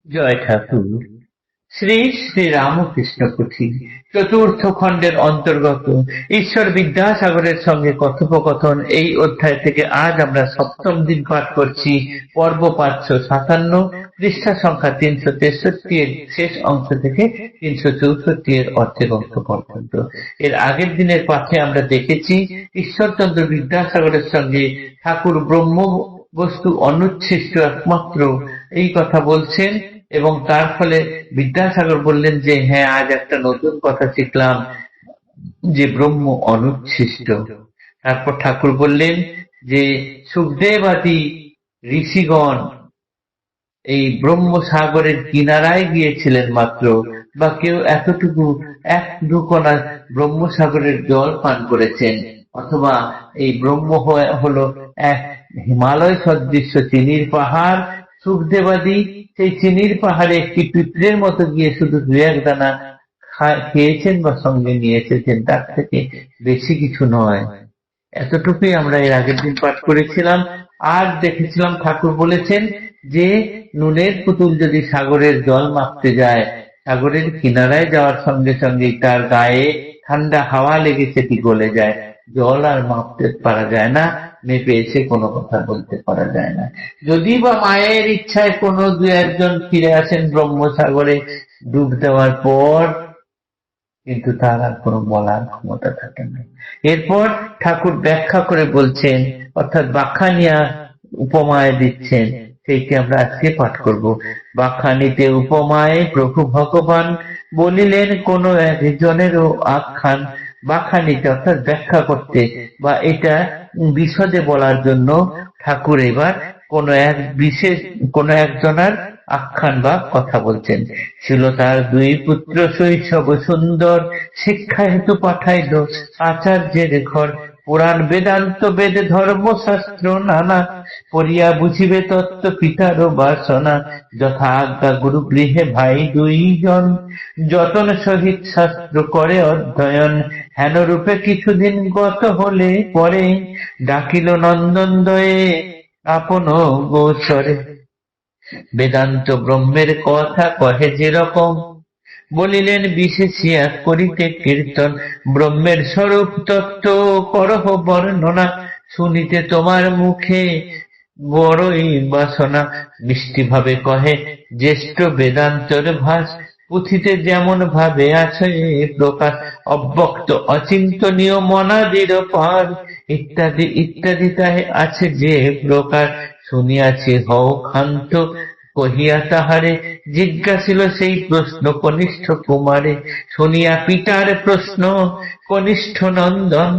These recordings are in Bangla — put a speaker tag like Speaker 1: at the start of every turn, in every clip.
Speaker 1: জয় ঠাকুর। শ্রী শ্রী রামকৃষ্ণ পুঁথি চতুর্থ খণ্ডের অন্তর্গত ঈশ্বর বিদ্যাসাগরের সঙ্গে কথোপকথন এই অধ্যায় থেকে আজ আমরা সপ্তম দিন পাঠ করছি। পর্ব 557, পৃষ্ঠা সংখ্যা 363 এর শেষ অংশ থেকে 364 এর অর্ধেক অংশ পর্যন্ত। এর আগের দিনের পাঠে আমরা দেখেছি ঈশ্বরচন্দ্র বিদ্যাসাগরের সঙ্গে ঠাকুর ব্রহ্ম বস্তু অনুচ্ছিষ্ট একমাত্র এই কথা বলছেন, এবং তার ফলে বিদ্যাসাগর বললেন যে হ্যাঁ, আজ একটা নতুন কথা শিখলাম যে ব্রহ্ম অনুচ্ছিষ্ট। তারপর ঠাকুর বললেন যে সুখদেবাদী ঋষিগণ এই ব্রহ্মসাগরের কিনারায় গিয়েছিলেন মাত্র, বা কেউ এতটুকু এক দুকণা ব্রহ্মসাগরের জল পান করেছেন, অথবা এই ব্রহ্ম হলো এক হিমালয় সদৃশ্য চিনির পাহাড়। সুখদেবাদী সেই চিনির পাহাড়ে একটি পিঁপড়ের মতো গিয়ে শুধু দু এক দানা খেয়েছেন বা সঙ্গে নিয়ে এসেছেন, তার থেকে বেশি কিছু নয়। এতটুকুই আমরা এর আগের দিন পাঠ করেছিলাম। আর দেখেছিলাম ঠাকুর বলেছেন যে নুনের পুতুল যদি সাগরের জল মাপতে যায়, সাগরের কিনারায় যাওয়ার সঙ্গে সঙ্গে তার গায়ে ঠান্ডা হাওয়া লেগে সেটি গলে যায়। জল আর মাপতে পারা যায় না, মেপে এসে কোনো কথা বলতে পারা যায় না। যদি বা মায়ের ইচ্ছায় কোনো দু একজন ফিরে আসেন ব্রহ্মসাগরে ডুব দেওয়ার পর, কিন্তু তার আর কোনো বলার ক্ষমতা থাকে না। এরপর ঠাকুর ব্যাখ্যা করে বলছেন, অর্থাৎ বাখানিয়া উপমায় দিচ্ছেন, সেইটি আমরা আজকে পাঠ করব। বাখানিতে উপমায় প্রভু ভগবান বলিলেন কোন একজনেরও আখ্যান। বাখানিতে অর্থাৎ ব্যাখ্যা করতে বা এটা বিশদে বলার জন্য ঠাকুর এবার কোন একজনের আখ্যান বা কথা বলছেন। ছিল তার দুই পুত্র, শৈশব সুন্দর, শিক্ষা হেতু পাঠাইল আচার্যের ঘর। পুরাণ বেদান্ত বেদ ধর্মশাস্ত্র নানা, পড়িয়া বুঝিবে তত্ত্ব পিতারও বাসনা। যথা আজ্ঞা গুরু গৃহে ভাই দুইজন, যতন সহিত শাস্ত্র করে অধ্যয়ন। হেন রূপে কিছুদিন গত হলে পরে, ডাকিল নন্দনদয়ে আপন গোচরে। বেদান্ত ব্রহ্মের কথা কহে যেরকম, বলিলেন বিশেষিয়া করিতে কীর্তন। ব্রহ্মের স্বরূপ তত্ত্ব করহ বর্ণনা, শুনিতে তোমার মুখে বড়ই বাসনা। মিষ্টি ভাবে কহে জ্যেষ্ঠ বেদান্তর ভাস, পুঁথিতে যেমন ভাবে আছে প্রকাশ। অব্যক্ত অচিন্তনীয় মনাদির পার, ইত্যাদি ইত্যাদি তাহে আছে যে প্রকার। শুনিয়াছি হও ক্ষান্ত কহিয়া তাহারে, জিজ্ঞাসিল সেই প্রশ্ন কনিষ্ঠ কুমারে। শুনিয়া পিতার প্রশ্ন কনিষ্ঠ নন্দন,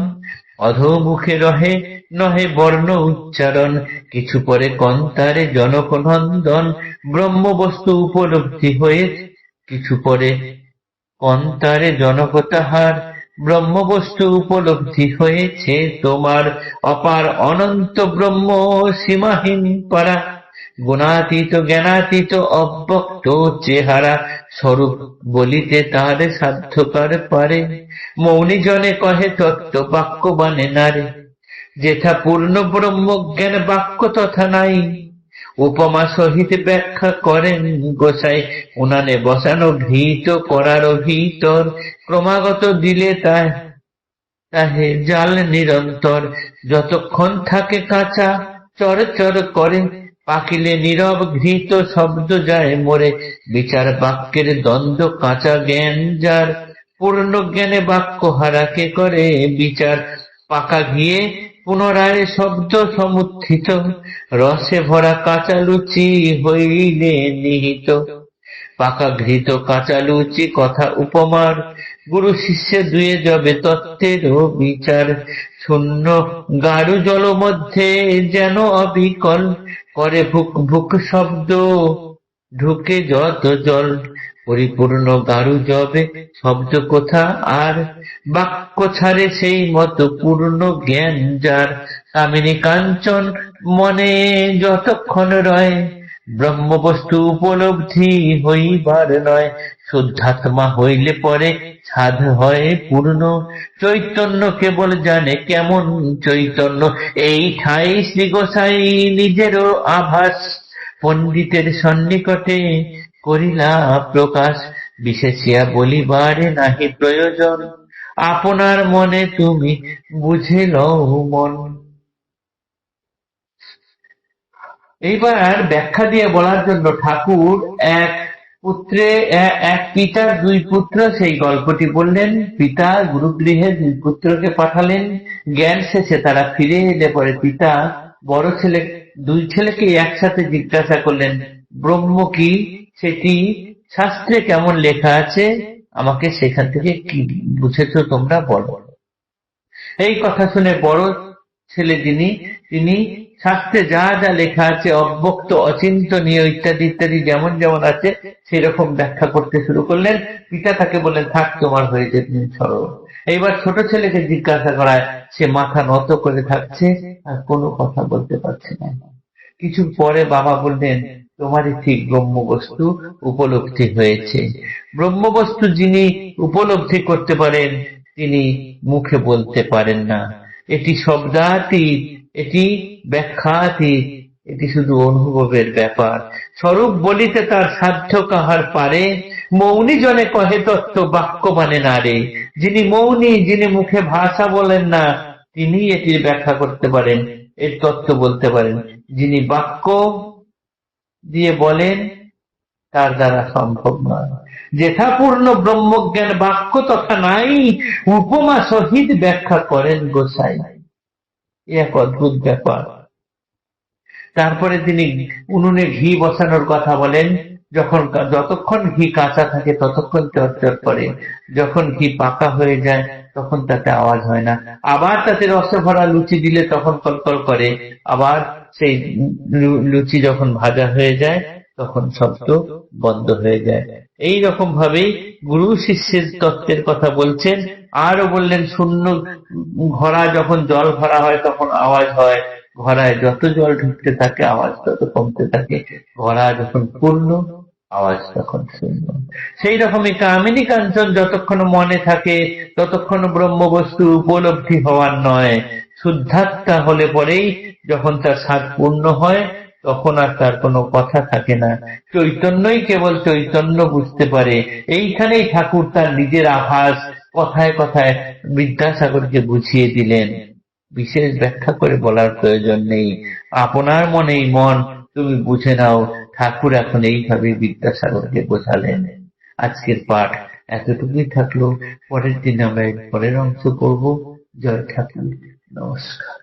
Speaker 1: অধোমুখে রহে নহে বর্ণ উচ্চারণ। কিছু পরে কন্তারে জনক নন্দন, ব্রহ্মবস্তু উপলব্ধি হয়ে। কিছু পরে কন্তারে জনক তাহার, ব্রহ্মবস্তু উপলব্ধি হয়েছে তোমার। অপার অনন্ত ব্রহ্ম সীমাহীন পারা, গুণাতীত জ্ঞানাতীত অব্যক্ত চেহারা। স্বরূপ বলিতে তার সাধ্যকার পারে, মৌনী জনে কহে তত্ত্ব বাক্য বানে নারে। যেথা পূর্ণ ব্রহ্ম জ্ঞান বাক্য তথা নাই, উপমা সহিত ব্যাখ্যা করেন গোসাই। উনানে বসানো ভীত করার ভিতর, ক্রমাগত দিলে তাহে জাল নিরন্তর। যতক্ষণ থাকে কাঁচা চর চর করে, পাকিলে নীরব ঘৃত শব্দ যায় মরে। বিচার বাক্যের দ্বন্দ্ব কাঁচা জ্ঞান যার, পূর্ণ জ্ঞানে বাক্য হারাকে করে বিচার। পাকা ঘিয়ে পুনরায় শব্দ সমুত্থিত, রসে ভরা কাঁচা লুচি হইলে নিহিত। পাকা ঘৃত কাঁচা লুচি কথা উপমার, গুরু শিষ্যে দুয়ে যাবে তত্ত্বেরও বিচার। শূন্য গাঢ় জল মধ্যে যেন অবিকল, করে ভুক ভুক শব্দ ঢুকে যত জল। পরিপূর্ণ গাঢ় জবে শব্দ কোথা আর, বাক্য ছাড়ে সেই মতো পূর্ণ জ্ঞান যার। কামিনী কাঞ্চন মনে যতক্ষণ রয়, ব্রহ্মবস্তু উপলব্ধি হইবার নয়। শুদ্ধাত্মা হইলে পরে সাধ হয় পূর্ণ, চৈতন্য কেবল জানে কেমন চৈতন্য। এই ঠাই শ্রী গোসাই নিজেরও আভাস, পণ্ডিতের সন্নিকটে করিলা প্রকাশ, বিশেষিয়া বলিবারে নাহি প্রয়োজন, আপনার মনে তুমি বুঝে লও মন। এইবার ব্যাখ্যা দিয়ে বলার জন্য ঠাকুর এক এক পিতার দুই পুত্র সেই গল্পটি বললেন। পিতা গুরুগৃহে দুই পুত্রকে পাঠালেন, জ্ঞান শেষে তারা ফিরে এলে পরে পিতা বড় ছেলে দুই ছেলেকে একসাথে জিজ্ঞাসা করলেন, ব্রহ্ম কি, সেটি শাস্ত্রে কেমন লেখা আছে, আমাকে সেখান থেকে কি বুঝেছো তোমরা বলো। এই কথা শুনে বড় ছেলে তিনি শাস্ত্রে যা যা লেখা আছে অব্যক্ত অচিন্তনীয় ইত্যাদি ইত্যাদি যেমন যেমন আছে সেরকম ব্যাখ্যা করতে শুরু করলেন। পিতা তাকে বললেন, থাক তোমার হয়েছে, তুমি সরো। এইবার ছোট ছেলেকে জিজ্ঞাসা করায়, সে মাথা নত করে থাকছে আর কোনো কথা বলতে পারছে না। কিছু পরে বাবা বললেন, তোমারই ঠিক ব্রহ্মবস্তু উপলব্ধি হয়েছে। ব্রহ্মবস্তু যিনি উপলব্ধি করতে পারেন তিনি মুখে বলতে পারেন না। এটি শব্দাতীত, এটি ব্যাখ্যাতীত, এটি শুধু অনুভবের ব্যাপার। স্বরূপ বলিতে তার সাধ্য কাহার পারে, মৌনী জনে কহে তত্ত্ব বাক্য মানে না রে। যিনি মৌনী, যিনি মুখে ভাষা বলেন না, তিনি এটির ব্যাখ্যা করতে পারেন, এর তত্ত্ব বলতে পারেন। যিনি বাক্য দিয়ে বলেন তার দ্বারা সম্ভব নয়। যেথাপূর্ণ ব্রহ্মজ্ঞান বাক্য তথা নাই, উপমা সহিত ব্যাখ্যা করেন গোসাই। এক অদ্ভুত ব্যাপার। তারপরে তিনি উনুনে ঘি বসানোর কথা বলেন। যতক্ষণ ঘি কাঁচা থাকে ততক্ষণ চটচট করে, যখন ঘি পাকা হয়ে যায় তখন তাতে আওয়াজ হয় না। আবার তাতে রসে ভরা লুচি দিলে তখন কলকল করে। আবার সেই লুচি যখন ভাজা হয়ে যায় তখন শব্দ বন্ধ হয়ে যায়। এই রকম ভাবেই গুরু শিষ্যের তত্ত্বের কথা বলছেন। আরো বললেন, শূন্য ঘড়া যখন জল ভরা হয় তখন আওয়াজ হয়, ঘড়ায় যত জল ঢুকতে থাকে আওয়াজ তত কমতে থাকে, ঘড়া যখন পূর্ণ আওয়াজ তখন শূন্য। সেই রকমই কামিনী কাঞ্চন যতক্ষণ মনে থাকে ততক্ষণ ব্রহ্মবস্তু উপলব্ধি হওয়ার নয়। শুদ্ধাত্মা হলে পরেই যখন তার স্বাদ পূর্ণ হয় তখন আর তার কোনো কথা থাকে না। চৈতন্যই কেবল চৈতন্য বুঝতে পারে। এইখানেই ঠাকুর তার নিজের আভাস কথায় কথায় বিদ্যাসাগরকে বুঝিয়ে দিলেন। বিশেষ ব্যাখ্যা করে বলার প্রয়োজন নেই, আপনার মনেই মন তুমি বুঝে নাও। ঠাকুর এখন এইভাবে বিদ্যাসাগরকে বোঝালেন। আজকের পাঠ এতটুকুই থাকলো। পরের দিন আমরা এর পরের অংশ করব। জয় ঠাকুর, নমস্কার।